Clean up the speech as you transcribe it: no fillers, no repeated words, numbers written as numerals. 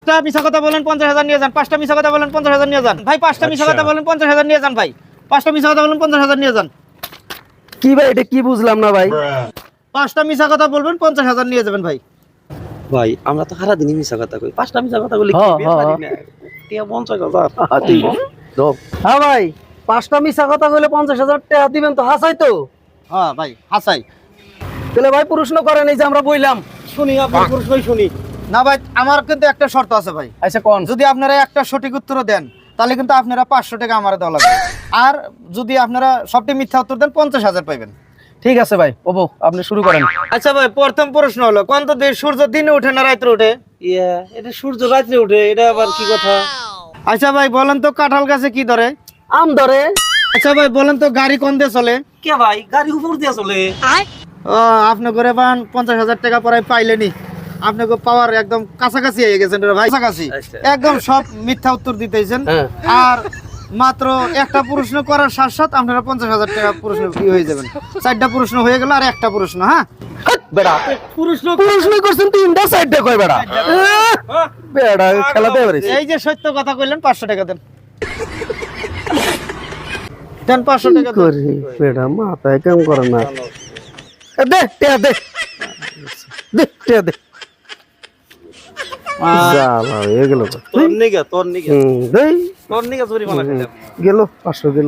পাঁচটা মিছা কথা বলেন 50,000 নিয়ে যান। পাঁচটা মিছা কথা বলেন 50,000 নিয়ে যান ভাই। পাঁচটা মিছা কথা বলেন 50,000 নিয়ে যান ভাই। পাঁচটা মিছা কথা বলেন 50,000 নিয়ে যান। কি ভাই এটা কি বুঝলাম না ভাই। পাঁচটা মিছা কথা বলবেন 50,000 নিয়ে যাবেন ভাই। ভাই আমরা তো সারা দিনই মিছা কথা কই, 5টা মিছা কথা বলি কি হ্যাঁ, বের হ্যাঁ। পারি না। টিয়া 50,000 ঠিক আছে। হ্যাঁ ভাই 5টা মিছা কথা কইলে 50,000 টাকা দিবেন তো হাসাই তো। হ্যাঁ ভাই হাসাই। তাহলে ভাই প্রশ্ন করেন এই যে আমরা বইলাম। শুনি আপনার প্রশ্নই শুনি। না ভাই আমার কিন্তু একটা শর্ত আছে ভাই। আচ্ছা কোন? যদি আপনারা একটা সঠিক উত্তর দেন তাহলে কিন্তু আপনারা 500 টাকা আমারে দেওয়া লাগবে। আর যদি আপনারা সবটি মিথ্যা উত্তর দেন 50,000 পাইবেন। ঠিক আছে ভাই ওবো আপনি শুরু করেন। আচ্ছা ভাই প্রথম প্রশ্ন হলো কোন তো দেশ সূর্য দিনে ওঠে না রাতে ওঠে? ইয়া এটা সূর্য রাত্রে ওঠে, এটা আবার কি কথা? আচ্ছা ভাই বলেন তো কাঁঠাল গাছে কি ধরে? আম ধরে। আচ্ছা ভাই বলেন তো গাড়ি কোন দিয়ে চলে? কে ভাই গাড়ি উপর দিয়ে চলে? ও আপনি করে পান 50,000 টাকা পরে পাইলেনি। আপনাকে পাওয়ার একদম কাছাকাছি হয়ে গেছেন রে ভাই। কাছাকাছি আচ্ছা। একদম সব মিথ্যা উত্তর দিতেছেন। হ্যাঁ। আর মাত্র একটা প্রশ্ন করার সাথে সাথে আপনারা 50,000 টাকা প্রশ্ন হয়ে যাবেন। 4টা প্রশ্ন হয়ে গেল আর একটা প্রশ্ন। হ্যাঁ বেড়া প্রশ্ন করছেন তিনটা সাইডটা কই বেড়া। বেড়া খেলা দেবে রে। এই যে সত্য কথা কইলেন 500 টাকা দেন। দেন 500 টাকা দেন। করি বেড়া মাথায় কাম করে না। দে টিয়া দে। দে টিয়া দে। জালা হয়ে গেল তো। তোর নিগা দেই তোর নিগা জরিমানা খাইলাম। গেল 500 গেল।